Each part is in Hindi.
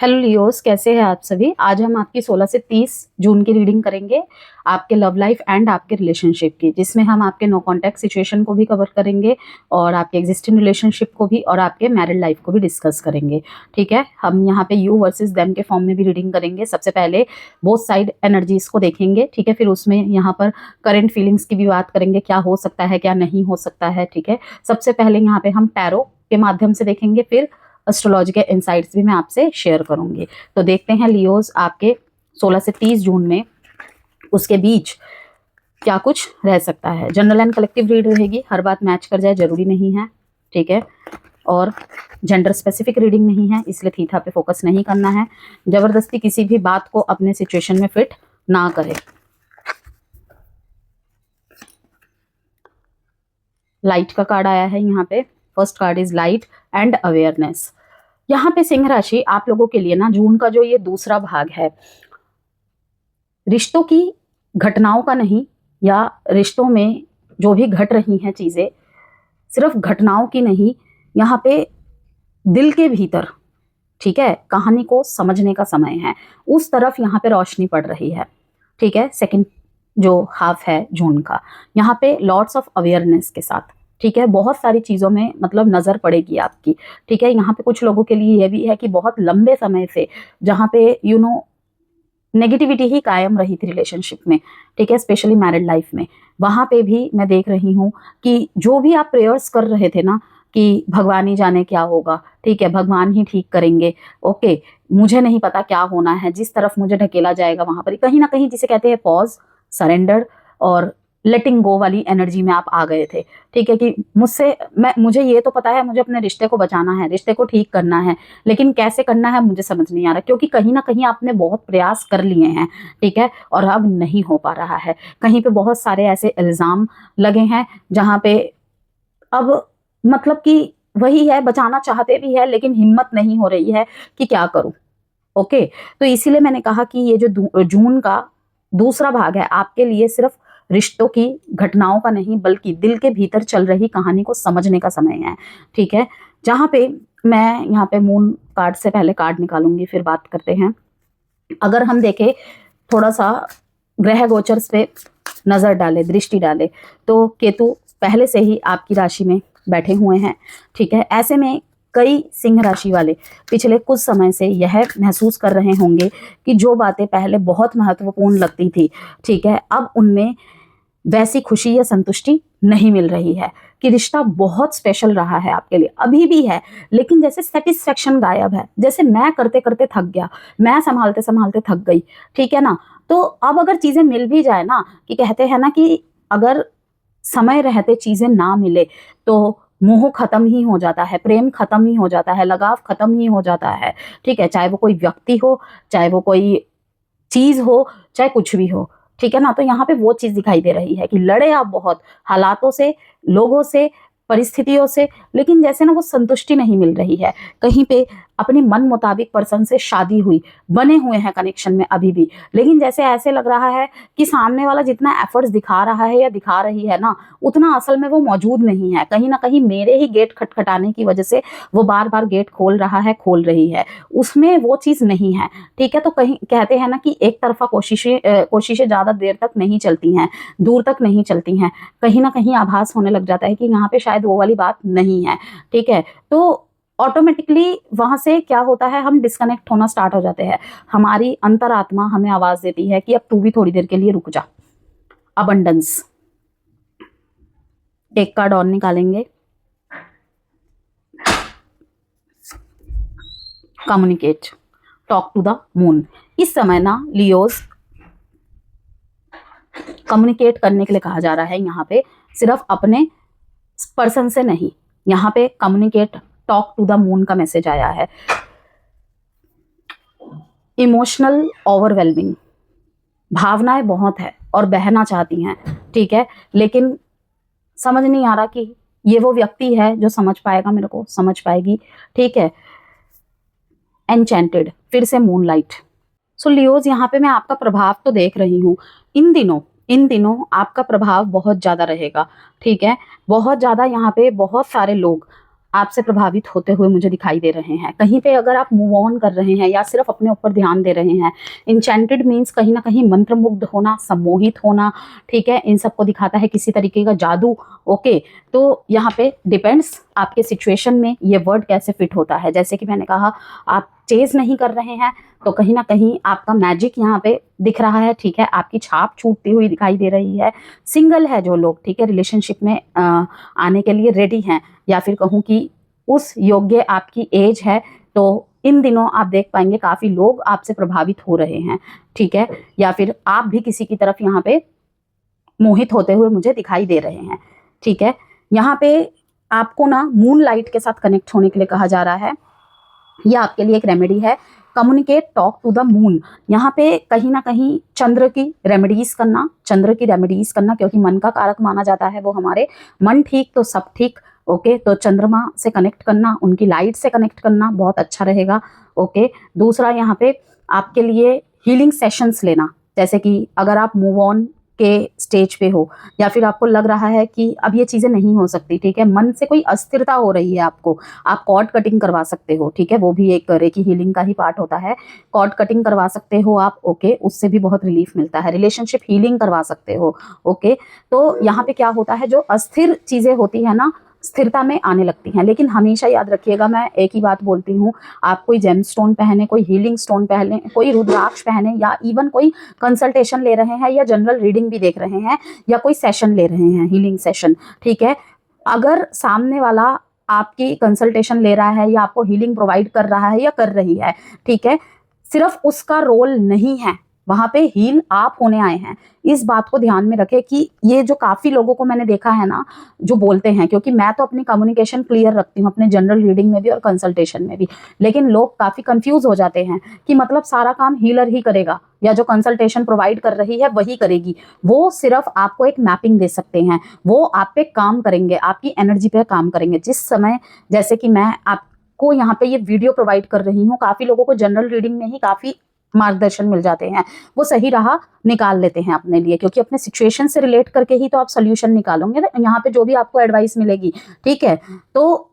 हेलो लियोस, कैसे हैं आप सभी। आज हम आपकी 16 से 30 जून की रीडिंग करेंगे, आपके लव लाइफ एंड आपके रिलेशनशिप की, जिसमें हम आपके नो कांटेक्ट सिचुएशन को भी कवर करेंगे और आपके एग्जिस्टिंग रिलेशनशिप को भी और आपके मैरिड लाइफ को भी डिस्कस करेंगे। ठीक है, हम यहाँ पे यू वर्सेस देम के फॉर्म में भी रीडिंग करेंगे। सबसे पहले बोथ साइड एनर्जीज को देखेंगे, ठीक है, फिर उसमें यहाँ पर करंट फीलिंग्स की भी बात करेंगे, क्या हो सकता है क्या नहीं हो सकता है। ठीक है, सबसे पहले यहाँ पे हम टैरो के माध्यम से देखेंगे, फिर एस्ट्रोलॉजी के इनसाइट्स भी मैं आपसे शेयर करूंगी। तो देखते हैं लियोस आपके 16 से 30 जून में उसके बीच क्या कुछ रह सकता है। जनरल एंड कलेक्टिव रीड रहेगी, हर बात मैच कर जाए जरूरी नहीं है, ठीक है, और जेंडर स्पेसिफिक रीडिंग नहीं है, इसलिए थीथा पे फोकस नहीं करना है। जबरदस्ती किसी भी बात को अपने सिचुएशन में फिट ना करे। लाइट का कार्ड आया है यहाँ पे। First card is light and awareness. यहाँ पे सिंह राशि आप लोगों के लिए ना जून का जो ये दूसरा भाग है, रिश्तों की घटनाओं का नहीं, या रिश्तों में जो भी घट रही हैं चीजें, सिर्फ घटनाओं की नहीं, यहाँ पे दिल के भीतर, ठीक है, कहानी को समझने का समय है। उस तरफ यहाँ पे रोशनी पड़ रही है। ठीक है, सेकंड जो हाफ है जून का, यहाँ पे लॉट्स ऑफ अवेयरनेस के साथ, ठीक है, बहुत सारी चीज़ों में मतलब नज़र पड़ेगी आपकी। ठीक है, यहाँ पे कुछ लोगों के लिए यह भी है कि बहुत लंबे समय से जहाँ पे नेगेटिविटी ही कायम रही थी रिलेशनशिप में, ठीक है, स्पेशली मैरिड लाइफ में, वहाँ पे भी मैं देख रही हूँ कि जो भी आप प्रेयर्स कर रहे थे ना कि भगवान ही जाने क्या होगा, ठीक है, भगवान ही ठीक करेंगे, ओके, मुझे नहीं पता क्या होना है, जिस तरफ मुझे ढकेला जाएगा वहाँ पर कहीं ना कहीं जिसे कहते हैं पॉज, सरेंडर और लेटिंग गो वाली एनर्जी में आप आ गए थे। ठीक है, कि मुझे ये तो पता है, मुझे अपने रिश्ते को बचाना है, रिश्ते को ठीक करना है, लेकिन कैसे करना है मुझे समझ नहीं आ रहा, क्योंकि कहीं ना कहीं आपने बहुत प्रयास कर लिए हैं, ठीक है, और अब नहीं हो पा रहा है। कहीं पे बहुत सारे ऐसे इल्जाम लगे हैं जहाँ पे अब मतलब कि वही है, बचाना चाहते भी है लेकिन हिम्मत नहीं हो रही है कि क्या करूं। ओके, तो इसीलिए मैंने कहा कि ये जो जून का दूसरा भाग है आपके लिए सिर्फ रिश्तों की घटनाओं का नहीं, बल्कि दिल के भीतर चल रही कहानी को समझने का समय है। ठीक है, जहां पे मैं यहाँ पे मून कार्ड से पहले कार्ड निकालूंगी, फिर बात करते हैं। अगर हम देखें थोड़ा सा ग्रह गोचर पे नजर डाले, दृष्टि डाले, तो केतु पहले से ही आपकी राशि में बैठे हुए हैं। ठीक है, ऐसे में कई सिंह राशि वाले पिछले कुछ समय से यह महसूस कर रहे होंगे कि जो बातें पहले बहुत महत्वपूर्ण लगती थी, ठीक है, अब उनमें वैसी खुशी या संतुष्टि नहीं मिल रही है, कि रिश्ता बहुत स्पेशल रहा है आपके लिए, अभी भी है, लेकिन जैसे सेटिस्फेक्शन गायब है, जैसे मैं करते करते थक गया, मैं संभालते संभालते थक गई। ठीक है ना, तो अब अगर चीजें मिल भी जाए ना, कि कहते हैं ना कि अगर समय रहते चीजें ना मिले तो मोह खत्म ही हो जाता है, प्रेम खत्म ही हो जाता है, लगाव खत्म ही हो जाता है। ठीक है, चाहे वो कोई व्यक्ति हो, चाहे वो कोई चीज हो, चाहे कुछ भी हो। ठीक है ना, तो यहाँ पे वो चीज दिखाई दे रही है कि लड़े आप बहुत हालातों से, लोगों से, परिस्थितियों से, लेकिन जैसे ना वो संतुष्टि नहीं मिल रही है। कहीं पे अपने मन मुताबिक पर्सन से शादी हुई, बने हुए हैं कनेक्शन में अभी भी, लेकिन जैसे ऐसे लग रहा है कि सामने वाला जितना एफर्ट्स दिखा रहा है या दिखा रही है ना, उतना असल में वो मौजूद नहीं है। कहीं ना कहीं मेरे ही गेट खटखटाने की वजह से वो बार बार गेट खोल रहा है, खोल रही है, उसमें वो चीज़ नहीं है। ठीक है, तो कहीं कहते हैं ना कि एक तरफा कोशिशें ज़्यादा देर तक नहीं चलती हैं, दूर तक नहीं चलती हैं। कहीं ना कहीं आभास होने लग जाता है कि यहाँ पे शायद वो वाली बात नहीं है। ठीक है, तो ऑटोमेटिकली वहां से क्या होता है, हम डिस्कनेक्ट होना स्टार्ट हो जाते हैं। हमारी अंतरात्मा हमें आवाज देती है कि अब तू भी थोड़ी देर के लिए रुक जा। अबंडेंस, एक कार्ड और निकालेंगे। Communicate, talk to the moon. इस समय ना लियोस कम्युनिकेट करने के लिए कहा जा रहा है यहाँ पे, सिर्फ अपने पर्सन से नहीं, यहाँ पे communicate, talk to the moon का मैसेज आया है। इमोशनल ओवरवेलमिंग, भावनाएं बहुत है और बहना चाहती हैं, ठीक है, लेकिन समझ नहीं आ रहा कि ये वो व्यक्ति है जो समझ पाएगा, मेरे को समझ पाएगी। ठीक है, एनचेंटेड, फिर से मूनलाइट। सो लियोज, यहाँ पे मैं आपका प्रभाव तो देख रही हूँ। इन दिनों आपका प्रभाव बहुत ज्यादा रहेगा। ठीक है, बहुत ज्यादा, यहाँ पे बहुत सारे लोग आपसे प्रभावित होते हुए मुझे दिखाई दे रहे हैं। कहीं पे अगर आप मूव ऑन कर रहे हैं या सिर्फ अपने ऊपर ध्यान दे रहे हैं, इंचेंटेड मीन्स कहीं ना कहीं मंत्रमुग्ध होना, सम्मोहित होना, ठीक है, इन सबको दिखाता है किसी तरीके का जादू। ओके, तो यहाँ पे डिपेंड्स आपके सिचुएशन में ये वर्ड कैसे फिट होता है। जैसे कि मैंने कहा, आप चेज नहीं कर रहे हैं तो कहीं ना कहीं आपका मैजिक यहाँ पे दिख रहा है, ठीक है, आपकी छाप छूटती हुई दिखाई दे रही है। सिंगल है जो लोग, ठीक है, रिलेशनशिप में आने के लिए रेडी हैं, या फिर कहूँ कि उस योग्य आपकी एज है, तो इन दिनों आप देख पाएंगे काफ़ी लोग आपसे प्रभावित हो रहे हैं, ठीक है, या फिर आप भी किसी की तरफ यहाँ पे मोहित होते हुए मुझे दिखाई दे रहे हैं, ठीक है। यहाँ पे आपको ना मून लाइट के साथ कनेक्ट होने के लिए कहा जा रहा है। यह आपके लिए एक रेमेडी है, communicate talk to the moon. यहाँ पे कहीं ना कहीं चंद्र की रेमेडीज करना, क्योंकि मन का कारक माना जाता है वो हमारे, मन ठीक तो सब ठीक। ओके, तो चंद्रमा से कनेक्ट करना, उनकी लाइट से कनेक्ट करना बहुत अच्छा रहेगा। ओके, दूसरा यहाँ पे आपके लिए हीलिंग सेशंस लेना, जैसे कि अगर आप मूव ऑन के स्टेज पे हो या फिर आपको लग रहा है कि अब ये चीज़ें नहीं हो सकती, ठीक है, मन से कोई अस्थिरता हो रही है आपको, आप कॉर्ड कटिंग करवा सकते हो, ठीक है, वो भी एक रेकी हीलिंग का ही पार्ट होता है। कॉर्ड कटिंग करवा सकते हो आप, ओके, उससे भी बहुत रिलीफ मिलता है। रिलेशनशिप हीलिंग करवा सकते हो, ओके। तो यहाँ पे क्या होता है, जो अस्थिर चीज़ें होती है ना, स्थिरता में आने लगती हैं। लेकिन हमेशा याद रखिएगा, मैं एक ही बात बोलती हूँ, आप कोई जेम स्टोन पहने, कोई हीलिंग स्टोन पहने, कोई रुद्राक्ष पहने, या इवन कोई कंसल्टेशन ले रहे हैं या जनरल रीडिंग भी देख रहे हैं या कोई सेशन ले रहे हैं, हीलिंग सेशन, ठीक है, अगर सामने वाला आपकी कंसल्टेशन ले रहा है या आपको हीलिंग प्रोवाइड कर रहा है या कर रही है, ठीक है, सिर्फ उसका रोल नहीं है, वहां पे हील आप होने आए हैं। इस बात को ध्यान में रखें कि ये जो काफ़ी लोगों को मैंने देखा है ना, जो बोलते हैं, क्योंकि मैं तो अपनी कम्युनिकेशन क्लियर रखती हूँ अपने जनरल रीडिंग में भी और कंसल्टेशन में भी, लेकिन लोग काफ़ी कंफ्यूज हो जाते हैं कि मतलब सारा काम हीलर ही करेगा या जो कंसल्टेशन प्रोवाइड कर रही है वही करेगी। वो सिर्फ आपको एक मैपिंग दे सकते हैं, वो आप पे काम करेंगे, आपकी एनर्जी पे काम करेंगे। जिस समय, जैसे कि मैं आपको यहाँ पे ये वीडियो प्रोवाइड कर रही हूँ, काफ़ी लोगों को जनरल रीडिंग में ही काफ़ी मार्गदर्शन मिल जाते हैं, वो सही राह निकाल लेते हैं अपने लिए, क्योंकि अपने सिचुएशन से रिलेट करके ही तो आप सोल्यूशन निकालोगे ना यहाँ पे, जो भी आपको एडवाइस मिलेगी, ठीक है। तो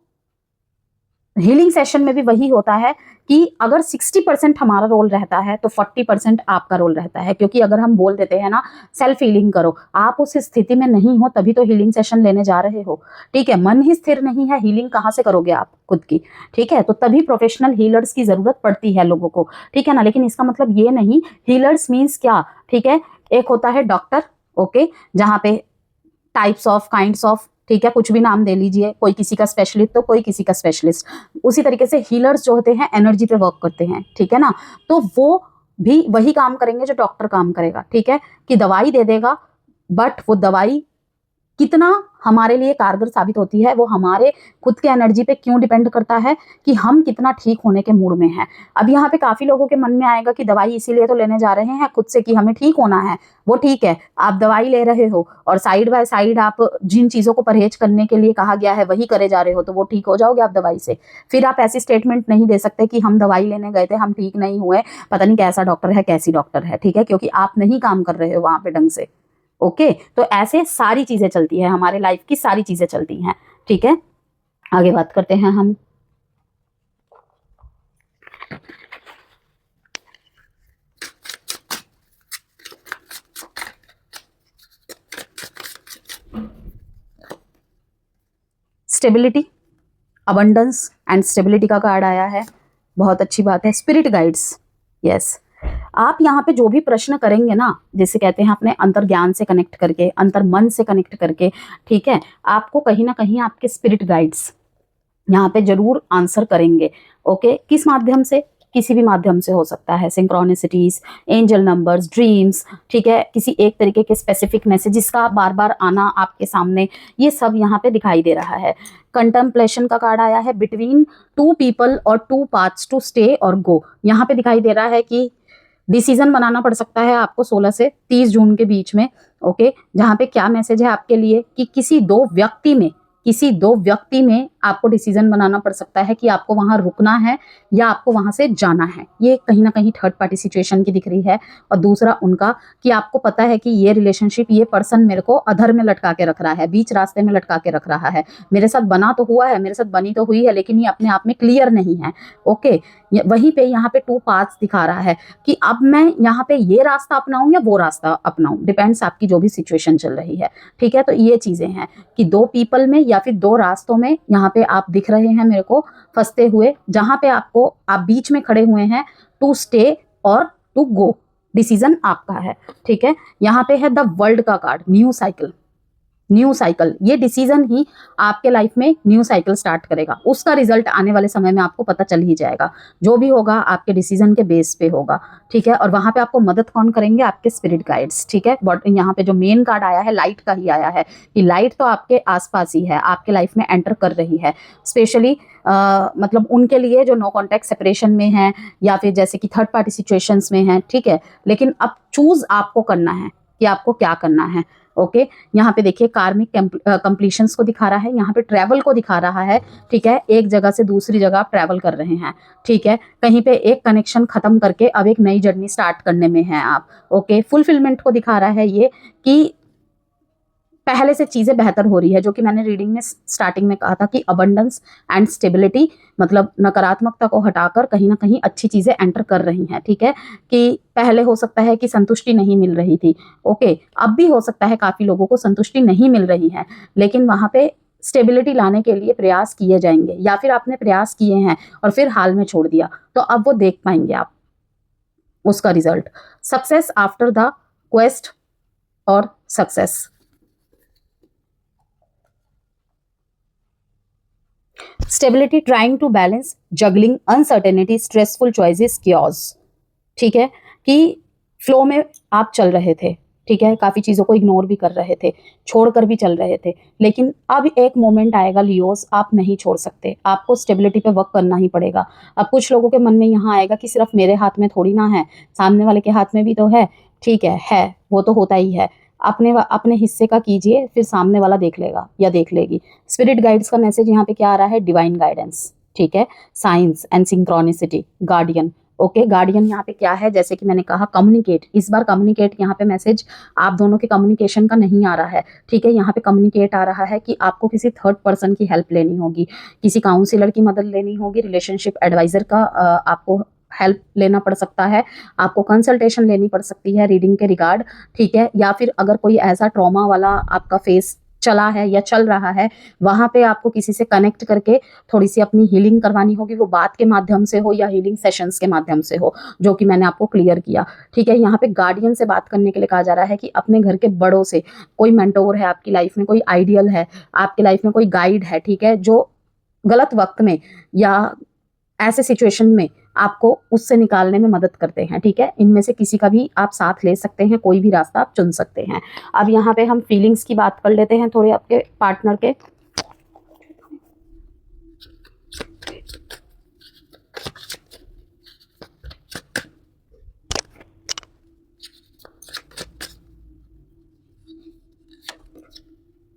हीलिंग सेशन में भी वही होता है कि अगर 60% हमारा रोल रहता है तो 40% आपका रोल रहता है, क्योंकि अगर हम बोल देते हैं ना सेल्फ हीलिंग करो, आप उस स्थिति में नहीं हो तभी तो हीलिंग सेशन लेने जा रहे हो, ठीक है। मन ही स्थिर नहीं है, हीलिंग कहाँ से करोगे आप खुद की, ठीक है। तो तभी प्रोफेशनल हीलर्स की जरूरत पड़ती है लोगों को, ठीक है ना। लेकिन इसका मतलब ये नहीं, हीलर्स मीन्स क्या, ठीक है, एक होता है डॉक्टर, ओके, जहाँ पे टाइप्स ऑफ, काइंड्स ऑफ, ठीक है, कुछ भी नाम दे लीजिए, कोई किसी का स्पेशलिस्ट तो कोई किसी का स्पेशलिस्ट। उसी तरीके से हीलर्स जो होते हैं एनर्जी पे वर्क करते हैं, ठीक है ना, तो वो भी वही काम करेंगे जो डॉक्टर काम करेगा, ठीक है, कि दवाई दे देगा, बट वो दवाई कितना हमारे लिए कारगर साबित होती है वो हमारे खुद के एनर्जी पे क्यों डिपेंड करता है कि हम कितना ठीक होने के मूड में हैं। अब यहाँ पे काफ़ी लोगों के मन में आएगा कि दवाई इसीलिए तो लेने जा रहे हैं खुद से कि हमें ठीक होना है, वो ठीक है, आप दवाई ले रहे हो और साइड बाय साइड आप जिन चीज़ों को परहेज करने के लिए कहा गया है वही करे जा रहे हो, तो वो ठीक हो जाओगे आप दवाई से। फिर आप ऐसी स्टेटमेंट नहीं दे सकते कि हम दवाई लेने गए थे, हम ठीक नहीं हुए, पता नहीं कैसा डॉक्टर है, कैसी डॉक्टर है, ठीक है, क्योंकि आप नहीं काम कर रहे हो वहाँ पे ढंग से। ओके, तो ऐसे सारी चीजें चलती है, हमारे लाइफ की सारी चीजें चलती हैं, ठीक है। आगे बात करते हैं हम। स्टेबिलिटी, अबंडेंस एंड स्टेबिलिटी का कार्ड आया है, बहुत अच्छी बात है। स्पिरिट गाइड्स, यस, आप यहाँ पे जो भी प्रश्न करेंगे ना, जिसे कहते हैं अपने अंतर ज्ञान से कनेक्ट करके, अंतर मन से कनेक्ट करके, ठीक है, आपको कहीं ना कहीं आपके स्पिरिट गाइड्स यहाँ पे जरूर आंसर करेंगे। ओके, किस माध्यम से, किसी भी माध्यम से हो सकता है, सिंक्रोनिसिटीज, एंजल नंबर्स, ड्रीम्स, ठीक है, किसी एक तरीके के स्पेसिफिक मैसेजेस का बार बार आना आपके सामने, ये सब यहाँ पे दिखाई दे रहा है। कंटेम्पलेशन का कार्ड आया है, बिटवीन टू पीपल और टू पाथ्स टू स्टे और गो। यहाँ पे दिखाई दे रहा है कि डिसीजन बनाना पड़ सकता है आपको 16 से 30 जून के बीच में, ओके, जहाँ पे क्या मैसेज है आपके लिए कि किसी दो व्यक्ति में किसी दो व्यक्ति में आपको डिसीजन बनाना पड़ सकता है कि आपको वहां रुकना है या आपको वहां से जाना है। ये कहीं ना कहीं थर्ड पार्टी सिचुएशन की दिख रही है। और दूसरा उनका कि आपको पता है कि ये रिलेशनशिप, ये पर्सन मेरे को अधर में लटका के रख रहा है, बीच रास्ते में लटका के रख रहा है। मेरे साथ बना तो हुआ है, मेरे साथ बनी तो हुई है, लेकिन ये अपने आप में क्लियर नहीं है। ओके, वहीं पे यहाँ पे टू पाथ्स दिखा रहा है कि अब मैं यहाँ पे ये रास्ता अपनाऊं या वो रास्ता अपनाऊं, डिपेंड्स आपकी जो भी सिचुएशन चल रही है। ठीक है, तो ये चीजें हैं कि दो पीपल में या फिर दो रास्तों में यहाँ पे आप दिख रहे हैं मेरे को फंसते हुए, जहां पे आपको आप बीच में खड़े हुए हैं। टू स्टे और टू गो, डिसीजन आपका है। ठीक है, यहाँ पे है द वर्ल्ड का card, new cycle. New cycle, ये डिसीजन ही आपके लाइफ में न्यू साइकिल स्टार्ट करेगा। उसका रिजल्ट आने वाले समय में आपको पता चल ही जाएगा। जो भी होगा आपके डिसीजन के बेस पे होगा। ठीक है, और वहां पे आपको मदद कौन करेंगे? आपके स्पिरिट गाइड्स। ठीक है, बट यहाँ पे जो मेन कार्ड आया है लाइट का ही आया है कि लाइट तो आपके आसपास ही है, आपके लाइफ में एंटर कर रही है। स्पेशली मतलब उनके लिए जो नो कॉन्टैक्ट सेपरेशन में है या फिर जैसे कि थर्ड पार्टी सिचुएशंस में है। ठीक है, लेकिन अब चूज आपको करना है कि आपको क्या करना है। ओके, यहाँ पे देखिए कार्मिक कंप्लीशंस को दिखा रहा है, यहाँ पे ट्रैवल को दिखा रहा है। ठीक है, एक जगह से दूसरी जगह आप ट्रैवल कर रहे हैं। ठीक है, कहीं पे एक कनेक्शन खत्म करके अब एक नई जर्नी स्टार्ट करने में हैं आप। ओके, फुलफिलमेंट को दिखा रहा है ये कि पहले से चीजें बेहतर हो रही है, जो कि मैंने रीडिंग में स्टार्टिंग में कहा था कि अबंडेंस एंड स्टेबिलिटी, मतलब नकारात्मकता को हटाकर कहीं ना कहीं अच्छी चीजें एंटर कर रही हैं। ठीक है, कि पहले हो सकता है कि संतुष्टि नहीं मिल रही थी। ओके, अब भी हो सकता है काफी लोगों को संतुष्टि नहीं मिल रही है, लेकिन वहां पे स्टेबिलिटी लाने के लिए प्रयास किए जाएंगे, या फिर आपने प्रयास किए हैं और फिर हाल में छोड़ दिया, तो अब वो देख पाएंगे आप उसका result. Success after the quest और success. Stability, trying to balance, juggling, uncertainty, stressful choices, chaos. ठीक है, कि फ्लो में आप चल रहे थे। ठीक है, काफी चीजों को इग्नोर भी कर रहे थे, छोड़कर भी चल रहे थे, लेकिन अब एक मोमेंट आएगा लियोस, आप नहीं छोड़ सकते, आपको स्टेबिलिटी पे वर्क करना ही पड़ेगा। अब कुछ लोगों के मन में यहाँ आएगा कि सिर्फ मेरे हाथ में थोड़ी ना है, सामने वाले के हाथ में भी तो है। ठीक है, वो तो होता ही है। अपने हिस्से का कीजिए, फिर सामने वाला देख लेगा या देख लेगी। स्पिरिट गाइड्स का मैसेज यहाँ पे क्या आ रहा है? Divine guidance. ठीक है, science and synchronicity, guardian. Okay, guardian यहाँ पे क्या है? जैसे कि मैंने कहा कम्युनिकेट, इस बार कम्युनिकेट, यहाँ पे मैसेज आप दोनों के कम्युनिकेशन का नहीं आ रहा है। ठीक है, यहाँ पे कम्युनिकेट आ रहा है कि आपको किसी थर्ड पर्सन की हेल्प लेनी होगी, किसी काउंसिलर की मदद लेनी होगी, रिलेशनशिप एडवाइजर का आपको हेल्प लेना पड़ सकता है, आपको कंसल्टेशन लेनी पड़ सकती है रीडिंग के रिगार्ड। ठीक है, या फिर अगर कोई ऐसा ट्रॉमा वाला आपका फेस चला है या चल रहा है, वहां पे आपको किसी से कनेक्ट करके थोड़ी सी अपनी हीलिंग करवानी होगी, वो बात के माध्यम से हो या हीलिंग सेशंस के माध्यम से हो, जो कि मैंने आपको क्लियर किया। ठीक है, यहाँ पे गार्डियन से बात करने के लिए कहा जा रहा है कि अपने घर के बड़ों से, कोई मेंटोर है आपकी लाइफ में, कोई आइडियल है आपकी लाइफ में, कोई गाइड है। ठीक है, जो गलत वक्त में या ऐसे सिचुएशन में आपको उससे निकालने में मदद करते हैं। ठीक है, इनमें से किसी का भी आप साथ ले सकते हैं, कोई भी रास्ता आप चुन सकते हैं। अब यहाँ पे हम फीलिंग्स की बात कर लेते हैं थोड़े आपके पार्टनर के।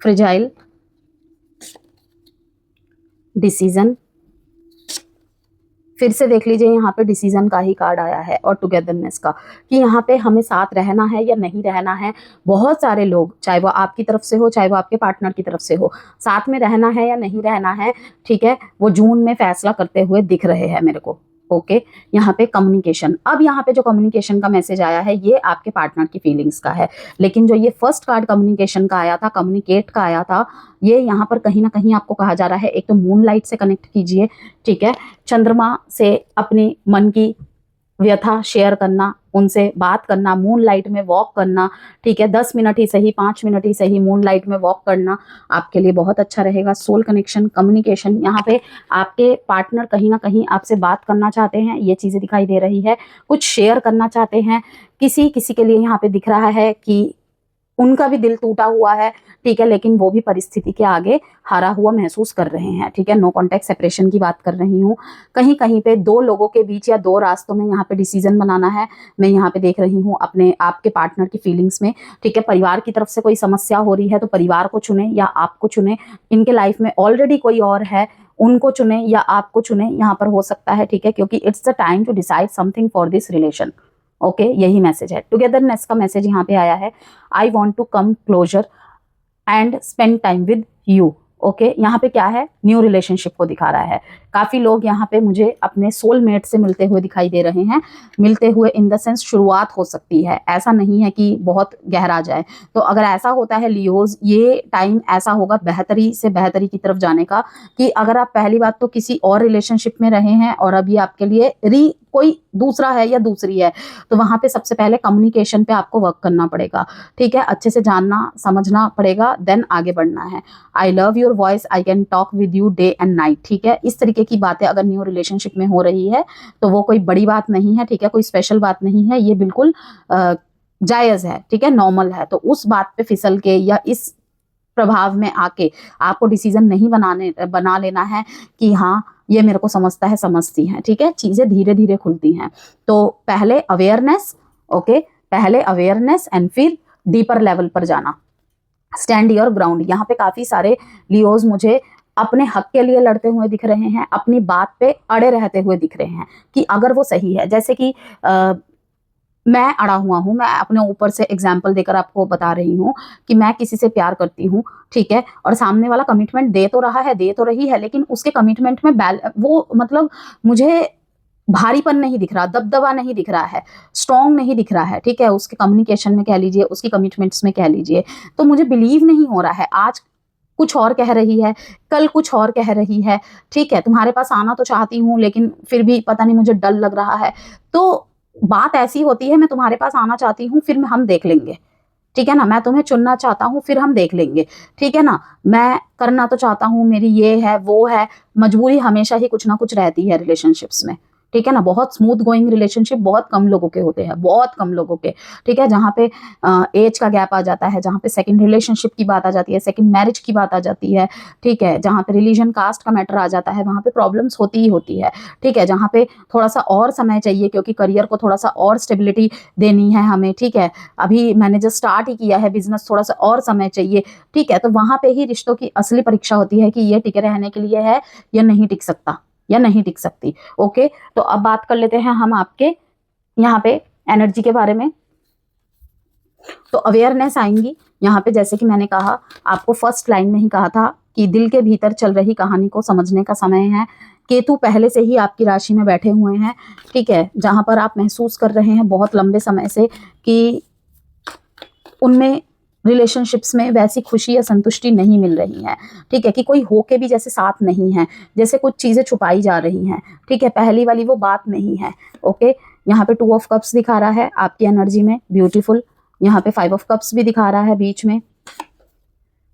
फ्रेजाइल, डिसीजन, फिर से देख लीजिए यहाँ पे डिसीजन का ही कार्ड आया है, और टुगेदरनेस का, कि यहाँ पे हमें साथ रहना है या नहीं रहना है। बहुत सारे लोग, चाहे वो आपकी तरफ से हो चाहे वो आपके पार्टनर की तरफ से हो, साथ में रहना है या नहीं रहना है। ठीक है, वो जून में फैसला करते हुए दिख रहे हैं मेरे को। ओके, यहाँ पे कम्युनिकेशन, अब यहाँ पे जो कम्युनिकेशन का मैसेज आया है ये आपके पार्टनर की फीलिंग्स का है, लेकिन जो ये फर्स्ट कार्ड कम्युनिकेशन का आया था, कम्युनिकेट का आया था, ये यहाँ पर कहीं ना कहीं आपको कहा जा रहा है, एक तो मून लाइट से कनेक्ट कीजिए। ठीक है, चंद्रमा से अपने मन की व्यथा शेयर करना, उनसे बात करना, मून लाइट में वॉक करना। ठीक है, 10 मिनट ही सही, 5 मिनट ही सही, मून लाइट में वॉक करना आपके लिए बहुत अच्छा रहेगा। सोल कनेक्शन, कम्युनिकेशन, यहाँ पे आपके पार्टनर कहीं ना कहीं आपसे बात करना चाहते हैं, ये चीज़ें दिखाई दे रही है, कुछ शेयर करना चाहते हैं। किसी के लिए यहाँ पे दिख रहा है कि उनका भी दिल टूटा हुआ है, ठीक है, लेकिन वो भी परिस्थिति के आगे हारा हुआ महसूस कर रहे हैं, ठीक है। नो कॉन्टैक्ट सेपरेशन की बात कर रही हूँ। कहीं कहीं पे दो लोगों के बीच या दो रास्तों में यहाँ पे डिसीजन बनाना है, मैं यहाँ पे देख रही हूँ अपने आपके पार्टनर की फीलिंग्स में, ठीक है। परिवार की तरफ से कोई समस्या हो रही है तो परिवार को चुने या आपको चुने, इनके लाइफ में ऑलरेडी कोई और है, उनको चुने या आपको चुने, यहाँ पर हो सकता है, ठीक है, क्योंकि it's the time to decide something for this relation. Okay, यही मैसेज है। टुगेदरनेस का मैसेज यहाँ पे आया है, I want to come closer and spend time with you. Okay, यहाँ पे क्या है, न्यू रिलेशनशिप को दिखा रहा है। काफी लोग यहाँ पे मुझे अपने सोलमेट से मिलते हुए दिखाई दे रहे हैं। मिलते हुए इन द सेंस शुरुआत हो सकती है, ऐसा नहीं है कि बहुत गहरा जाए। तो अगर ऐसा होता है लियोज, ये टाइम ऐसा होगा बेहतरी से बेहतरी की तरफ जाने का, कि अगर आप पहली बात तो किसी और रिलेशनशिप में रहे हैं और अभी आपके लिए कोई दूसरा है या दूसरी है, तो वहां पे सबसे पहले कम्युनिकेशन पे आपको वर्क करना पड़ेगा, ठीक है। अच्छे से जानना समझना पड़ेगा, देन आगे बढ़ना है। I love your voice, I can talk with you day and night, ठीक है। इस तरीके की बातें अगर न्यू रिलेशनशिप में हो रही है तो वो कोई बड़ी बात नहीं है, ठीक है, कोई स्पेशल बात नहीं है, ये बिल्कुल जायज है, ठीक है, नॉर्मल है। तो उस बात पे फिसल के या इस प्रभाव में आके आपको डिसीजन नहीं बना लेना है कि हाँ ये मेरे को समझता है, समझती है, ठीक है। चीजें धीरे धीरे खुलती हैं। तो पहले अवेयरनेस, ओके, पहले अवेयरनेस एंड फिर डीपर लेवल पर जाना। स्टैंड योर ग्राउंड, यहाँ पे काफी सारे लियोज मुझे अपने हक के लिए लड़ते हुए दिख रहे हैं, अपनी बात पे अड़े रहते हुए दिख रहे हैं कि अगर वो सही है। जैसे कि मैं अड़ा हुआ हूँ, मैं अपने ऊपर से एग्जाम्पल देकर आपको बता रही हूँ कि मैं किसी से प्यार करती हूँ, ठीक है, और सामने वाला कमिटमेंट दे तो रहा है, दे तो रही है, लेकिन उसके कमिटमेंट में वो मतलब मुझे भारीपन नहीं दिख रहा, दबदबा नहीं दिख रहा है, स्ट्रॉन्ग नहीं दिख रहा है, ठीक है, उसके कम्युनिकेशन में कह लीजिए, उसकी कमिटमेंट्स में कह लीजिए। तो मुझे बिलीव नहीं हो रहा है, आज कुछ और कह रही है, कल कुछ और कह रही है, ठीक है। तुम्हारे पास आना तो चाहती हूँ लेकिन फिर भी पता नहीं मुझे डर लग रहा है। तो बात ऐसी होती है, मैं तुम्हारे पास आना चाहती हूँ, फिर हम देख लेंगे, ठीक है ना। मैं तुम्हें चुनना चाहता हूँ, फिर हम देख लेंगे, ठीक है ना। मैं करना तो चाहता हूँ, मेरी ये है वो है, मजबूरी हमेशा ही कुछ ना कुछ रहती है रिलेशनशिप्स में, ठीक है ना। बहुत स्मूथ गोइंग रिलेशनशिप बहुत कम लोगों के होते हैं, बहुत कम लोगों के, ठीक है। जहाँ पे एज का गैप आ जाता है, जहाँ पे सेकंड रिलेशनशिप की बात आ जाती है, सेकंड मैरिज की बात आ जाती है, ठीक है। जहाँ पे रिलीजन कास्ट का मैटर आ जाता है, वहाँ पे प्रॉब्लम्स होती ही होती है, ठीक है। जहाँ पे थोड़ा सा और समय चाहिए क्योंकि करियर को थोड़ा सा और स्टेबिलिटी देनी है हमें, ठीक है। अभी मैंने जस्ट स्टार्ट ही किया है बिजनेस, थोड़ा सा और समय चाहिए, ठीक है। तो वहाँ पे ही रिश्तों की असली परीक्षा होती है कि ये टिके रहने के लिए है या नहीं टिक सकता या नहीं टिक सकती। ओके, तो अब बात कर लेते हैं हम आपके यहाँ पे एनर्जी के बारे में। तो अवेयरनेस आएंगी यहाँ पे, जैसे कि मैंने कहा आपको फर्स्ट लाइन में ही कहा था कि दिल के भीतर चल रही कहानी को समझने का समय है। केतु पहले से ही आपकी राशि में बैठे हुए हैं, ठीक है, जहां पर आप महसूस कर रहे हैं बहुत लंबे समय से कि उनमें रिलेशनशिप्स में वैसी खुशी या संतुष्टि नहीं मिल रही है, ठीक है, कि कोई होके भी जैसे साथ नहीं है, जैसे कुछ चीजें छुपाई जा रही हैं, ठीक है, पहली वाली वो बात नहीं है। ओके, यहाँ पे 2 ऑफ कप्स दिखा रहा है आपकी एनर्जी में, ब्यूटीफुल। यहाँ पे 5 ऑफ कप्स भी दिखा रहा है बीच में,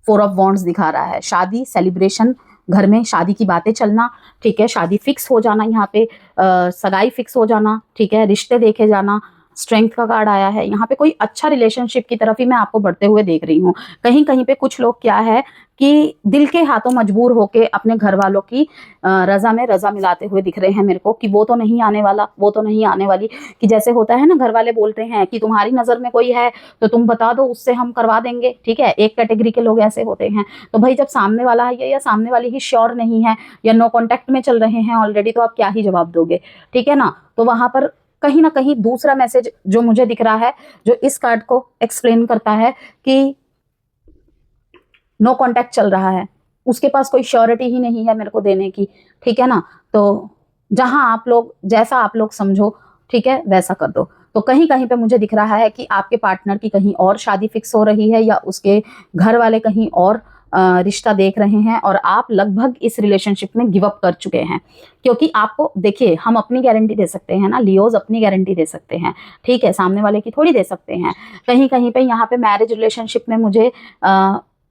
4 ऑफ वॉन्ड्स दिखा रहा है, शादी, सेलिब्रेशन, घर में शादी की बातें चलना, ठीक है, शादी फिक्स हो जाना, यहाँ पे सगाई फिक्स हो जाना, ठीक है, रिश्ते देखे जाना। स्ट्रेंथ का कार्ड आया है, यहाँ पे कोई अच्छा रिलेशनशिप की तरफ ही मैं आपको बढ़ते हुए देख रही हूँ। कहीं कहीं पे कुछ लोग क्या है कि दिल के हाथों मजबूर होके अपने घर वालों की रजा में रजा मिलाते हुए दिख रहे हैं मेरे को, कि वो तो नहीं आने वाला, वो तो नहीं आने वाली। कि जैसे होता है ना, घर वाले बोलते हैं कि तुम्हारी नजर में कोई है तो तुम बता दो, उससे हम करवा देंगे, ठीक है। एक कैटेगरी के लोग ऐसे होते हैं। तो भाई जब सामने वाला है या सामने वाली ही श्योर नहीं है या नो कॉन्टेक्ट में चल रहे हैं ऑलरेडी, तो आप क्या ही जवाब दोगे, ठीक है ना। तो वहां पर कहीं ना कहीं दूसरा मैसेज जो मुझे दिख रहा है, जो इस कार्ड को एक्सप्लेन करता है कि नो कांटेक्ट चल रहा है, उसके पास कोई श्योरिटी ही नहीं है मेरे को देने की, ठीक है ना। तो जहां आप लोग, जैसा आप लोग समझो, ठीक है, वैसा कर दो। तो कहीं कहीं पे मुझे दिख रहा है कि आपके पार्टनर की कहीं और शादी फिक्स हो रही है या उसके घर वाले कहीं और रिश्ता देख रहे हैं और आप लगभग इस रिलेशनशिप में गिव अप कर चुके हैं। क्योंकि आपको देखिए, हम अपनी गारंटी दे सकते हैं ना, लियोज अपनी गारंटी दे सकते हैं, ठीक है, सामने वाले की थोड़ी दे सकते हैं। कहीं कहीं पे यहाँ पे मैरिज रिलेशनशिप में मुझे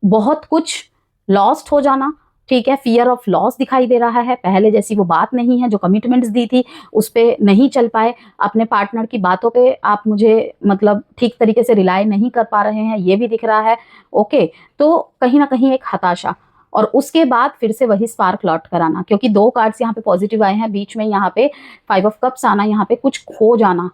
बहुत कुछ लॉस्ट हो जाना, ठीक है। फियर ऑफ लॉस दिखाई दे रहा है, पहले जैसी वो बात नहीं है, जो कमिटमेंट्स दी थी उस पे नहीं चल पाए, अपने पार्टनर की बातों पे आप मुझे मतलब ठीक तरीके से रिलाय नहीं कर पा रहे हैं, ये भी दिख रहा है। ओके, तो कहीं ना कहीं एक हताशा, और उसके बाद फिर से वही स्पार्क लौट कर आना, क्योंकि 2 कार्ड्स यहाँ पे पॉजिटिव आए हैं, बीच में यहाँ पे 5 ऑफ कप्स आना, यहाँ पे कुछ खो जाना,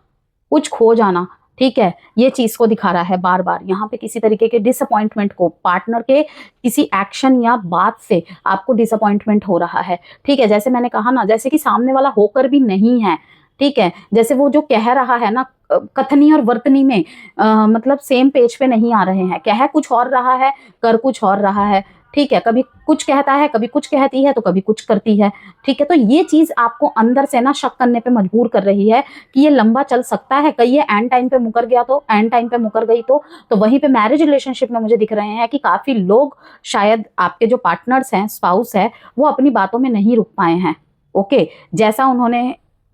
कुछ खो जाना, ठीक है, ये चीज को दिखा रहा है बार बार। यहाँ पे किसी तरीके के डिसअपॉइंटमेंट को, पार्टनर के किसी एक्शन या बात से आपको डिसअपॉइंटमेंट हो रहा है, ठीक है। जैसे मैंने कहा ना, जैसे कि सामने वाला होकर भी नहीं है, ठीक है, जैसे वो जो कह रहा है ना, कथनी और वर्तनी में मतलब सेम पेज पे नहीं आ रहे हैं, कह कुछ और रहा है, कर कुछ और रहा है, ठीक है, कभी कुछ कहता है, कभी कुछ कहती है, तो कभी कुछ करती है, ठीक है। तो ये चीज आपको अंदर से ना शक करने पे मजबूर कर रही है कि ये लंबा चल सकता है, कहीं ये एंड टाइम पे मुकर गया तो, एंड टाइम पे मुकर गई तो वहीं पे मैरिज रिलेशनशिप में मुझे दिख रहे हैं कि काफी लोग, शायद आपके जो पार्टनर्स हैं, स्पाउस है, वो अपनी बातों में नहीं रुक पाए हैं। ओके, जैसा उन्होंने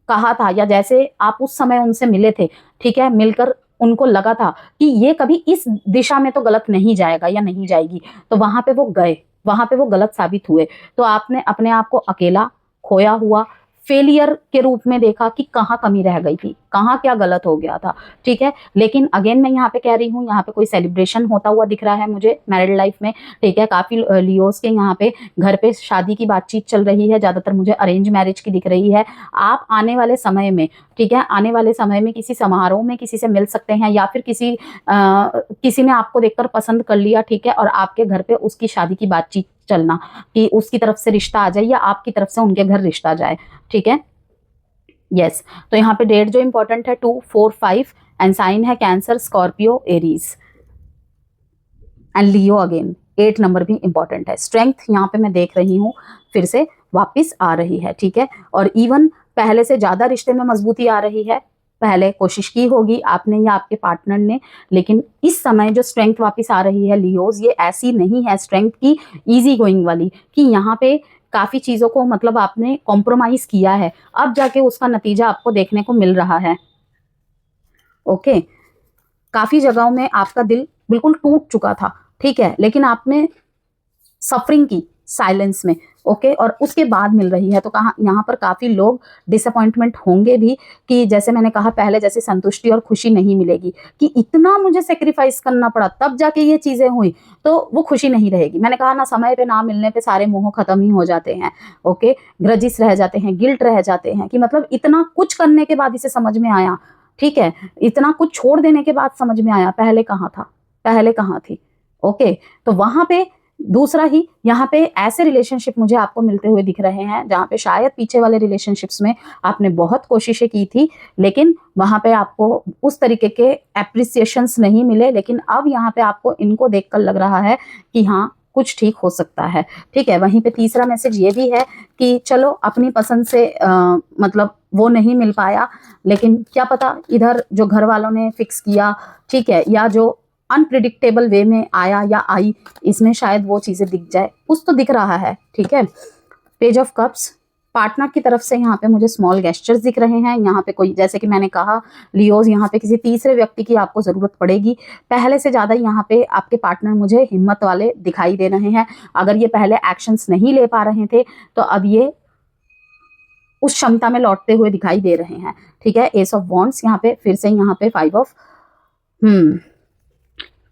कहा था या जैसे आप उस समय उनसे मिले थे, ठीक है, मिलकर उनको लगा था कि ये कभी इस दिशा में तो गलत नहीं जाएगा या नहीं जाएगी, तो वहां पे वो गए, वहां पे वो गलत साबित हुए, तो आपने अपने आप को अकेला, खोया हुआ, फेलियर के रूप में देखा कि कहाँ कमी रह गई थी, कहाँ क्या गलत हो गया था, ठीक है। लेकिन अगेन मैं यहाँ पे कह रही हूँ, यहाँ पे कोई सेलिब्रेशन होता हुआ दिख रहा है मुझे मैरिड लाइफ में, ठीक है। काफी लियोस के यहाँ पे घर पे शादी की बातचीत चल रही है, ज्यादातर मुझे अरेंज मैरिज की दिख रही है। आप आने वाले समय में, ठीक है, आने वाले समय में किसी समारोह में किसी से मिल सकते हैं, या फिर किसी ने आपको देखकर पसंद कर लिया, ठीक है, और आपके घर पे उसकी शादी की बातचीत चलना कि उसकी तरफ से रिश्ता आ जाए या आपकी तरफ से उनके घर रिश्ता जाए, ठीक है। यस, तो यहाँ पे डेट जो इंपॉर्टेंट है 2, 4, 5 एंड साइन है cancer, Scorpio, Aries and Leo. Again 8 number भी इंपॉर्टेंट है। स्ट्रेंथ यहाँ पे मैं देख रही हूँ फिर से वापस आ रही है, ठीक है, और इवन पहले से ज्यादा रिश्ते में मजबूती आ रही है। पहले कोशिश की होगी आपने या आपके पार्टनर ने, लेकिन इस समय जो स्ट्रेंथ वापस आ रही है लियोज, ये ऐसी नहीं है स्ट्रेंथ की इजी गोइंग वाली कि यहाँ पे काफी चीजों को मतलब आपने कॉम्प्रोमाइज किया है, अब जाके उसका नतीजा आपको देखने को मिल रहा है। ओके, काफी जगहों में आपका दिल बिल्कुल टूट चुका था, ठीक है, लेकिन आपने सफरिंग की साइलेंस में, ओके, और उसके बाद मिल रही है, तो कहाँ यहाँ पर काफी लोग डिसअपॉइंटमेंट होंगे भी कि जैसे मैंने कहा पहले, जैसे संतुष्टि और खुशी नहीं मिलेगी कि इतना मुझे सेक्रीफाइस करना पड़ा तब जाके ये चीजें हुई, तो वो खुशी नहीं रहेगी। मैंने कहा ना, समय पे ना मिलने पे सारे मोह खत्म ही हो जाते हैं, ओके, ग्रजिस रह जाते हैं, गिल्ट रह जाते हैं कि मतलब इतना कुछ करने के बाद इसे समझ में आया, ठीक है, इतना कुछ छोड़ देने के बाद समझ में आया, पहले कहाँ था, पहले कहाँ थी। ओके, तो वहां पे दूसरा ही यहाँ पे ऐसे रिलेशनशिप मुझे आपको मिलते हुए दिख रहे हैं जहाँ पे शायद पीछे वाले रिलेशनशिप्स में आपने बहुत कोशिशें की थी, लेकिन वहां पे आपको उस तरीके के एप्रिसिएशंस नहीं मिले, लेकिन अब यहाँ पे आपको इनको देखकर लग रहा है कि हाँ कुछ ठीक हो सकता है, ठीक है। वहीं पे तीसरा मैसेज ये भी है कि चलो अपनी पसंद से मतलब वो नहीं मिल पाया, लेकिन क्या पता इधर जो घर वालों ने फिक्स किया, ठीक है, या जो अनप्रिडिक्टेबल वे में आया या आई, इसमें शायद वो चीजें दिख जाए, कुछ तो दिख रहा है, ठीक है। पेज ऑफ कप्स, पार्टनर की तरफ से यहाँ पे मुझे स्मॉल गेस्चर्स दिख रहे हैं। यहाँ पे कोई, जैसे कि मैंने कहा लियोज, यहाँ पे किसी तीसरे व्यक्ति की आपको जरूरत पड़ेगी, पहले से ज्यादा यहाँ पे आपके पार्टनर मुझे हिम्मत वाले दिखाई दे रहे हैं। अगर ये पहले एक्शंस नहीं ले पा रहे थे तो अब ये उस क्षमता में लौटते हुए दिखाई दे रहे हैं, ठीक है। एस ऑफ वॉन्ड्स, यहाँ पे फिर से यहाँ पे 5 ऑफ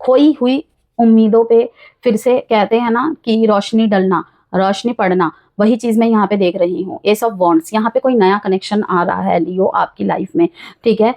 खोई हुई उम्मीदों पे फिर से कहते हैं ना कि रोशनी डलना, रोशनी पड़ना, वही चीज मैं यहाँ पे देख रही हूँ। एस ऑफ वॉन्ड्स, यहाँ पे कोई नया कनेक्शन आ रहा है लियो आपकी लाइफ में, ठीक है,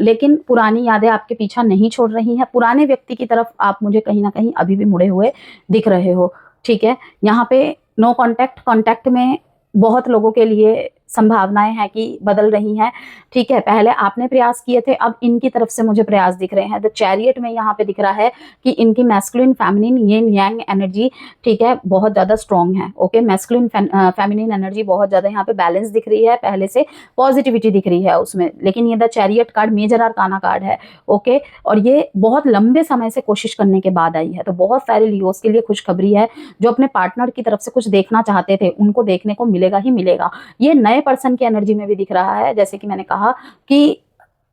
लेकिन पुरानी यादें आपके पीछा नहीं छोड़ रही हैं। पुराने व्यक्ति की तरफ आप मुझे कहीं ना कहीं अभी भी मुड़े हुए दिख रहे हो, ठीक है। यहाँ पे नो कॉन्टैक्ट, कॉन्टैक्ट में बहुत लोगों के लिए संभावनाएं हैं कि बदल रही हैं, ठीक है। पहले आपने प्रयास किए थे, अब इनकी तरफ से मुझे प्रयास दिख रहे हैं। द चैरियट में यहाँ पे दिख रहा है कि इनकी मैस्कुलिन फेमिनिन यिन यांग एनर्जी, ठीक है, बहुत ज्यादा स्ट्रॉन्ग है, ओके। मैस्कुलिन फेमिनिन एनर्जी बहुत ज्यादा यहाँ पे बैलेंस दिख रही है, पहले से पॉजिटिविटी दिख रही है उसमें, लेकिन ये the chariot card major arcana card है, ओके, और ये बहुत लंबे समय से कोशिश करने के बाद आई है। तो बहुत सारे लियोस के लिए खुशखबरी है, जो अपने पार्टनर की तरफ से कुछ देखना चाहते थे उनको देखने को मिलेगा ही मिलेगा। ये नए पर्सन की एनर्जी में भी दिख रहा है, जैसे कि मैंने कहा कि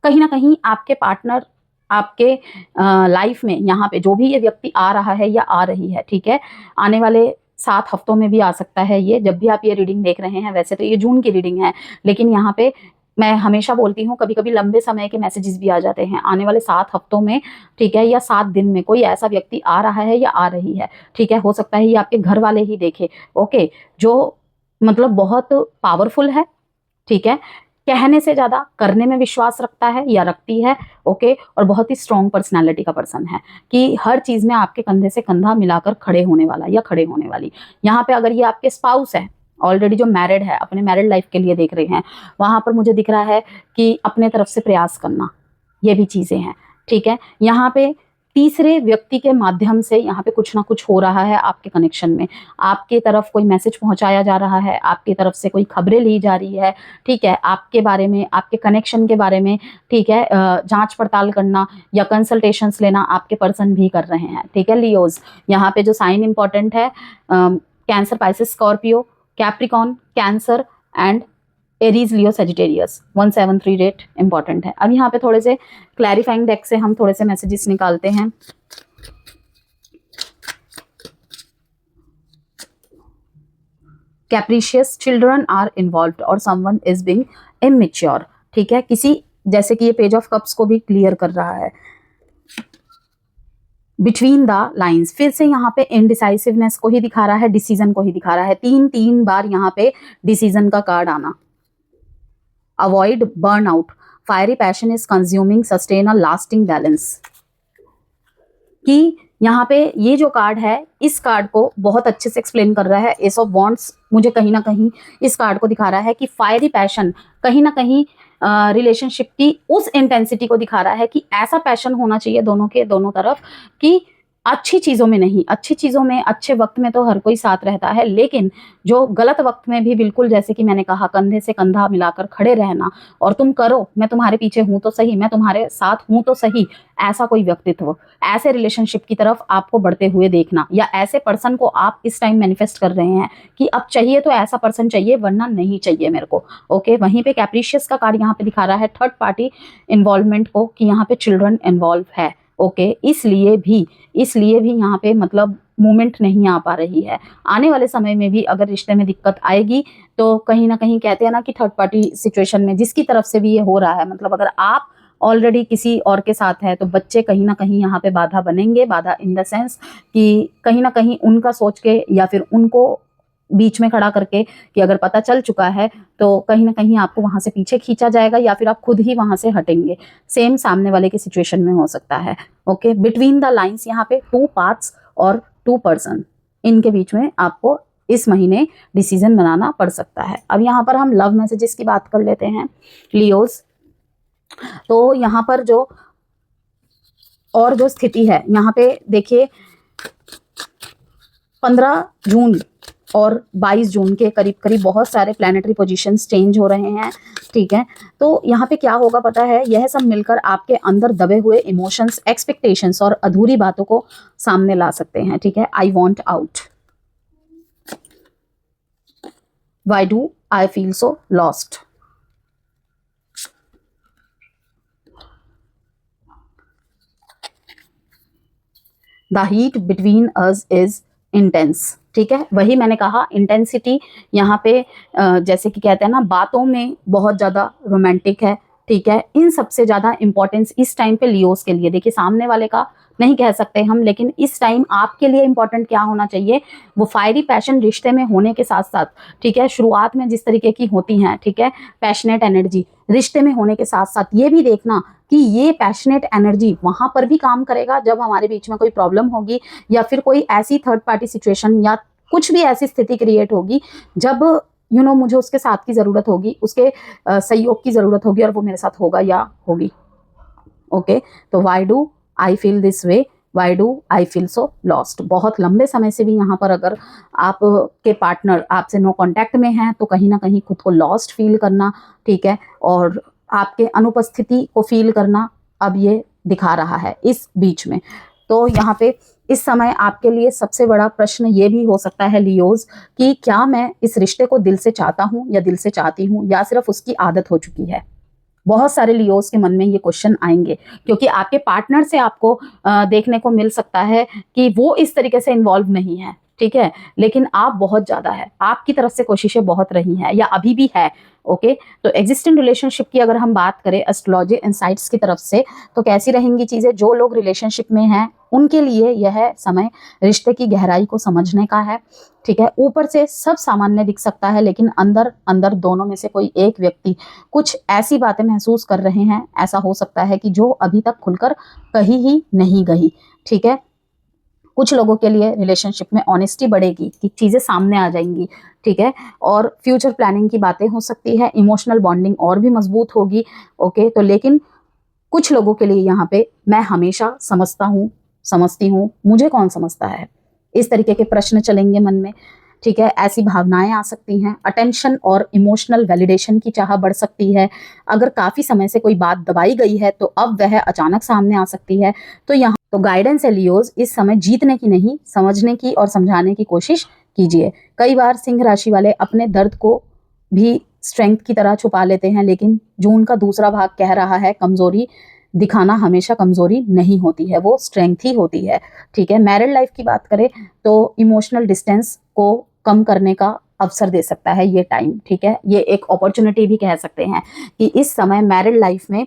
कहीं ना कहीं आपके पार्टनर आपके लाइफ में यहाँ पे जो भी ये व्यक्ति आ रहा है या आ रही है, ठीक है, आने वाले 7 हफ्तों में भी आ सकता है ये, जब भी आप ये रीडिंग देख रहे हैं। वैसे तो ये जून की रीडिंग है, लेकिन यहाँ पे मैं हमेशा बोलती हूँ कभी कभी लंबे समय के मैसेजेस भी आ जाते हैं आने वाले 7 हफ्तों में, ठीक है, या 7 दिन में कोई ऐसा व्यक्ति आ रहा है या आ रही है, ठीक है। हो सकता है ये आपके घर वाले ही देखे, ओके, जो मतलब बहुत पावरफुल है, ठीक है, कहने से ज्यादा करने में विश्वास रखता है या रखती है, ओके, और बहुत ही स्ट्रॉन्ग पर्सनालिटी का पर्सन है कि हर चीज में आपके कंधे से कंधा मिलाकर खड़े होने वाला या खड़े होने वाली। यहाँ पे अगर ये आपके स्पाउस है, ऑलरेडी जो मैरिड है, अपने मैरिड लाइफ के लिए देख रहे हैं, वहां पर मुझे दिख रहा है कि अपने तरफ से प्रयास करना, ये भी चीजें हैं, ठीक है। यहाँ पे तीसरे व्यक्ति के माध्यम से यहाँ पे कुछ ना कुछ हो रहा है आपके कनेक्शन में, आपके तरफ कोई मैसेज पहुंचाया जा रहा है, आपकी तरफ से कोई खबरें ली जा रही है, ठीक है, आपके बारे में, आपके कनेक्शन के बारे में, ठीक है, जांच पड़ताल करना या कंसल्टेशंस लेना आपके पर्सन भी कर रहे हैं, ठीक है। लियोज, यहाँ पे जो साइन इंपॉर्टेंट है, Cancer, Pisces, Scorpio, Capricorn, Cancer and Aries, Leo, Sagittarius. 173 date important है। अब यहाँ पे थोड़े से क्लैरिफाइंग डेक से हम थोड़े से मैसेजेस निकालते हैं। कैप्रिशियस, चिल्ड्रन आर इन्वॉल्व्ड और समवन इज बीइंग इमेच्योर, ठीक है, किसी, जैसे कि ये पेज ऑफ कप्स को भी क्लियर कर रहा है। बिटवीन द लाइन्स, फिर से यहाँ पे इनडिसाइसिवनेस को ही दिखा रहा है, डिसीजन को ही दिखा रहा है। 3 बार यहाँ पे डिसीजन का कार्ड आना। Avoid burnout, fiery passion is consuming, sustain a lasting balance, कि यहाँ पे ये जो कार्ड है, इस कार्ड को बहुत अच्छे से एक्सप्लेन कर रहा है। एस ऑफ वॉन्ड्स मुझे कहीं ना कहीं इस कार्ड को दिखा रहा है कि फायरी पैशन कहीं ना कहीं रिलेशनशिप की उस इंटेंसिटी को दिखा रहा है कि ऐसा पैशन होना चाहिए दोनों के दोनों तरफ कि अच्छी चीज़ों में नहीं, अच्छी चीज़ों में, अच्छे वक्त में तो हर कोई साथ रहता है, लेकिन जो गलत वक्त में भी, बिल्कुल जैसे कि मैंने कहा, कंधे से कंधा मिलाकर खड़े रहना और तुम करो, मैं तुम्हारे पीछे हूं तो सही, मैं तुम्हारे साथ हूं तो सही, ऐसा कोई व्यक्तित्व, ऐसे रिलेशनशिप की तरफ आपको बढ़ते हुए देखना, या ऐसे पर्सन को आप इस टाइम मैनिफेस्ट कर रहे हैं कि अब चाहिए तो ऐसा पर्सन चाहिए, वरना नहीं चाहिए मेरे को, ओके। वहीं पे कैप्रिशियस का कार्ड यहाँ पे दिखा रहा है थर्ड पार्टी इन्वॉल्वमेंट को, कि यहाँ पे चिल्ड्रन इन्वॉल्व है, ओके। इसलिए भी यहाँ पे मतलब मूवमेंट नहीं आ पा रही है। आने वाले समय में भी अगर रिश्ते में दिक्कत आएगी तो कहीं ना कहीं कहते हैं ना कि थर्ड पार्टी सिचुएशन में जिसकी तरफ से भी ये हो रहा है, मतलब अगर आप ऑलरेडी किसी और के साथ है तो बच्चे कहीं ना कहीं यहाँ पे बाधा बनेंगे। बाधा इन द सेंस कि कहीं ना कहीं उनका सोच के या फिर उनको बीच में खड़ा करके कि अगर पता चल चुका है तो कहीं ना कहीं आपको वहां से पीछे खींचा जाएगा या फिर आप खुद ही वहां से हटेंगे। सेम सामने वाले की सिचुएशन में हो सकता है, ओके। बिटवीन द लाइंस यहाँ पे 2 पार्ट्स और 2 पर्सन, इनके बीच में आपको इस महीने डिसीजन बनाना पड़ सकता है। अब यहाँ पर हम लव मैसेजेस की बात कर लेते हैं, लियोज। तो यहाँ पर जो स्थिति है, यहाँ पे देखिए 15 जून और 22 जून के करीब करीब बहुत सारे प्लैनेटरी पोजीशंस चेंज हो रहे हैं, ठीक है। तो यहाँ पे क्या होगा पता है, यह सब मिलकर आपके अंदर दबे हुए इमोशंस, एक्सपेक्टेशंस और अधूरी बातों को सामने ला सकते हैं, ठीक है। I want out, why do I feel so lost, the heat between us is intense, ठीक है। वही मैंने कहा, इंटेंसिटी यहाँ पे जैसे कि कहते हैं ना, बातों में बहुत ज्यादा रोमांटिक है, ठीक है। इन सबसे ज्यादा इंपॉर्टेंस इस टाइम पे लियोस के लिए, देखिए सामने वाले का नहीं कह सकते हम, लेकिन इस टाइम आपके लिए इंपॉर्टेंट क्या होना चाहिए, वो फायरी पैशन रिश्ते में होने के साथ साथ, ठीक है, शुरुआत में जिस तरीके की होती हैं, ठीक है, पैशनेट एनर्जी रिश्ते में होने के साथ साथ ये भी देखना कि ये पैशनेट एनर्जी वहां पर भी काम करेगा जब हमारे बीच में कोई प्रॉब्लम होगी या फिर कोई ऐसी थर्ड पार्टी सिचुएशन या कुछ भी ऐसी स्थिति क्रिएट होगी जब मुझे उसके साथ की ज़रूरत होगी, उसके सहयोग की ज़रूरत होगी और वो मेरे साथ होगा या होगी, ओके। तो why do I feel this way, why do I feel so lost. बहुत लंबे समय से भी यहाँ पर अगर आपके पार्टनर आपसे नो कांटेक्ट में हैं तो कहीं ना कहीं खुद को लॉस्ट फील करना, ठीक है, और आपके अनुपस्थिति को फील करना अब ये दिखा रहा है इस बीच में। तो यहाँ पे इस समय आपके लिए सबसे बड़ा प्रश्न ये भी हो सकता है लियोज कि क्या मैं इस रिश्ते को दिल से चाहता हूँ या दिल से चाहती हूँ या सिर्फ उसकी आदत हो चुकी है। बहुत सारे लियोज के मन में ये क्वेश्चन आएंगे क्योंकि आपके पार्टनर से आपको देखने को मिल सकता है कि वो इस तरीके से इन्वॉल्व नहीं है, ठीक है, लेकिन आप बहुत ज्यादा है, आपकी तरफ से कोशिशें बहुत रही हैं या अभी भी है। ओके, तो एग्जिस्टिंग रिलेशनशिप की अगर हम बात करें एस्ट्रोलॉजी इनसाइट्स की तरफ से, तो कैसी रहेंगी चीजें? जो लोग रिलेशनशिप में हैं उनके लिए यह समय रिश्ते की गहराई को समझने का है। ठीक है, ऊपर से सब सामान्य दिख सकता है, लेकिन अंदर अंदर दोनों में से कोई एक व्यक्ति कुछ ऐसी बातें महसूस कर रहे हैं, ऐसा हो सकता है कि जो अभी तक खुलकर कही ही नहीं गई। ठीक है, कुछ लोगों के लिए रिलेशनशिप में ऑनेस्टी बढ़ेगी कि चीज़ें सामने आ जाएंगी। ठीक है, और फ्यूचर प्लानिंग की बातें हो सकती है, इमोशनल बॉन्डिंग और भी मजबूत होगी। ओके, तो लेकिन कुछ लोगों के लिए यहाँ पे मैं हमेशा समझता हूँ, समझती हूँ, मुझे कौन समझता है, इस तरीके के प्रश्न चलेंगे मन में। ठीक है, ऐसी भावनाएं आ सकती हैं, अटेंशन और इमोशनल वैलिडेशन की चाह बढ़ सकती है। अगर काफी समय से कोई बात दबाई गई है तो अब वह अचानक सामने आ सकती है। तो यहाँ तो गाइडेंस है लियोज, इस समय जीतने की नहीं, समझने की और समझाने की कोशिश कीजिए। कई बार सिंह राशि वाले अपने दर्द को भी स्ट्रेंथ की तरह छुपा लेते हैं, लेकिन जून का दूसरा भाग कह रहा है कमजोरी दिखाना हमेशा कमजोरी नहीं होती है, वो स्ट्रेंथ ही होती है। ठीक है, मैरिड लाइफ की बात करें तो इमोशनल डिस्टेंस को कम करने का अवसर दे सकता है ये टाइम। ठीक है, ये एक अपॉर्चुनिटी भी कह सकते हैं कि इस समय मैरिड लाइफ में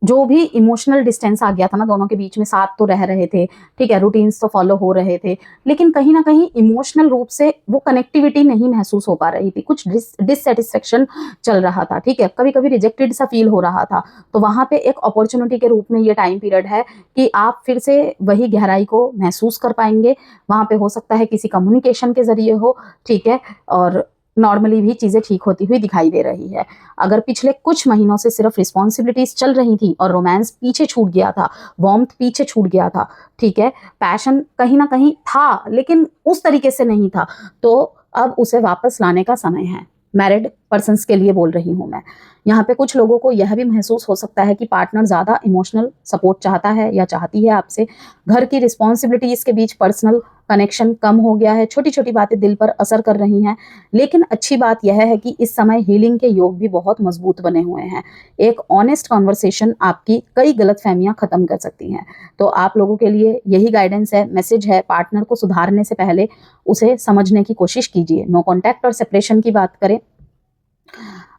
जो भी इमोशनल डिस्टेंस आ गया था ना दोनों के बीच में, साथ तो रह रहे थे, ठीक है, रूटीन्स तो फॉलो हो रहे थे, लेकिन कहीं ना कहीं इमोशनल रूप से वो कनेक्टिविटी नहीं महसूस हो पा रही थी, कुछ डिससेटिस्फेक्शन चल रहा था। ठीक है, कभी कभी रिजेक्टेड सा फील हो रहा था। तो वहां पे एक अपॉर्चुनिटी के रूप में ये टाइम पीरियड है कि आप फिर से वही गहराई को महसूस कर पाएंगे। वहां पे हो सकता है किसी कम्युनिकेशन के जरिए हो। ठीक है, और नॉर्मली भी चीजें ठीक होती हुई दिखाई दे रही है। अगर पिछले कुछ महीनों से सिर्फ रिस्पॉन्सिबिलिटीज चल रही थी और रोमांस पीछे छूट गया था, वार्मथ पीछे छूट गया था, ठीक है, पैशन कहीं ना कहीं था लेकिन उस तरीके से नहीं था, तो अब उसे वापस लाने का समय है। मैरिड पर्सन्स के लिए बोल रही हूं मैं। यहाँ पे कुछ लोगों को यह भी महसूस हो सकता है कि पार्टनर ज्यादा इमोशनल सपोर्ट चाहता है या चाहती है आपसे। घर की रिस्पॉन्सिबिलिटीज के बीच पर्सनल कनेक्शन कम हो गया है, छोटी छोटी बातें दिल पर असर कर रही हैं। लेकिन अच्छी बात यह है कि इस समय हीलिंग के योग भी बहुत मजबूत बने हुए हैं। एक ऑनेस्ट कॉन्वर्सेशन आपकी कई गलतफहमियां खत्म कर सकती हैं। तो आप लोगों के लिए यही गाइडेंस है, मैसेज है, पार्टनर को सुधारने से पहले उसे समझने की कोशिश कीजिए। नो कॉन्टैक्ट और सेपरेशन की बात करें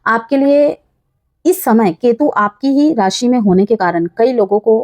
आपके लिए, इस समय केतु आपकी ही राशि में होने के कारण कई लोगों को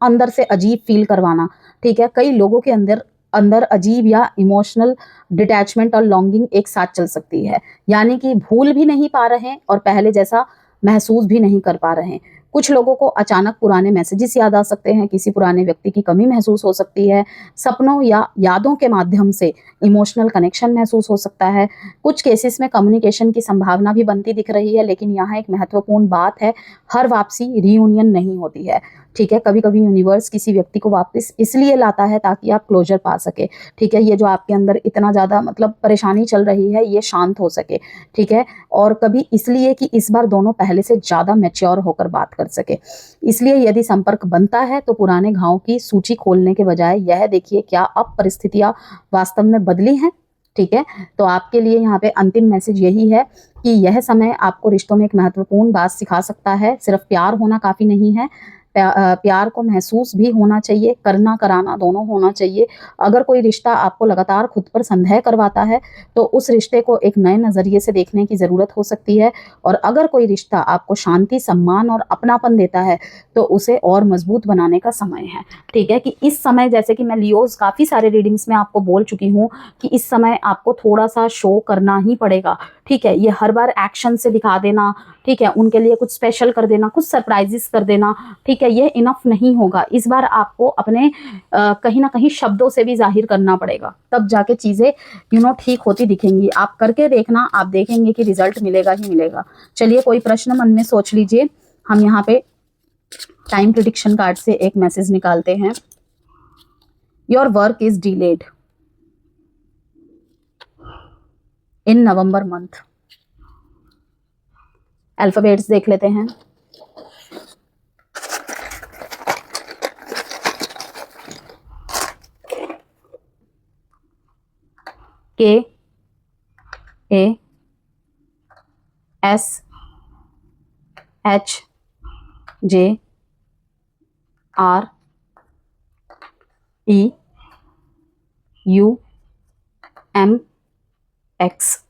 अंदर से अजीब फील करवाना, ठीक है, कई लोगों के अंदर अंदर अजीब या इमोशनल डिटैचमेंट और लॉन्गिंग एक साथ चल सकती है। यानी कि भूल भी नहीं पा रहे हैं और पहले जैसा महसूस भी नहीं कर पा रहे हैं। कुछ लोगों को अचानक पुराने मैसेजेस याद आ सकते हैं, किसी पुराने व्यक्ति की कमी महसूस हो सकती है, सपनों या यादों के माध्यम से इमोशनल कनेक्शन महसूस हो सकता है। कुछ केसेस में कम्युनिकेशन की संभावना भी बनती दिख रही है, लेकिन यहाँ एक महत्वपूर्ण बात है, हर वापसी रीयूनियन नहीं होती है। ठीक है, कभी कभी यूनिवर्स किसी व्यक्ति को वापस इसलिए लाता है ताकि आप क्लोजर पा सके। ठीक है, ये जो आपके अंदर इतना ज्यादा मतलब परेशानी चल रही है ये शांत हो सके। ठीक है, और कभी इसलिए कि इस बार दोनों पहले से ज्यादा मैच्योर होकर बात कर सके। इसलिए यदि संपर्क बनता है तो पुराने घाव की सूची खोलने के बजाय यह देखिए क्या अब परिस्थितियां वास्तव में बदली हैं। ठीक है, तो आपके लिए यहाँ पे अंतिम मैसेज यही है कि यह समय आपको रिश्तों में एक महत्वपूर्ण बात सिखा सकता है। सिर्फ प्यार होना काफी नहीं है, प्यार को महसूस भी होना चाहिए, करना कराना दोनों होना चाहिए। अगर कोई रिश्ता आपको लगातार खुद पर संदेह करवाता है तो उस रिश्ते को एक नए नजरिए से देखने की जरूरत हो सकती है। और अगर कोई रिश्ता आपको शांति, सम्मान और अपनापन देता है तो उसे और मजबूत बनाने का समय है। ठीक है, कि इस समय जैसे कि मैं लियोज काफी सारे रीडिंग्स में आपको बोल चुकी हूँ कि इस समय आपको थोड़ा सा शो करना ही पड़ेगा। ठीक है, ये हर बार एक्शन से दिखा देना, ठीक है, उनके लिए कुछ स्पेशल कर देना, कुछ सरप्राइजेस कर देना, ठीक है, ये इनफ नहीं होगा। इस बार आपको अपने कहीं ना कहीं शब्दों से भी जाहिर करना पड़ेगा, तब जाके चीजें ठीक होती दिखेंगी। आप करके देखना, आप देखेंगे कि रिजल्ट मिलेगा ही मिलेगा। चलिए, कोई प्रश्न मन में सोच लीजिए, हम यहाँ पे टाइम प्रिडिक्शन कार्ड से एक मैसेज निकालते हैं। Your work is delayed in November month. Alphabets देख लेते हैं। K, A, S, H, J, R, E, U, M X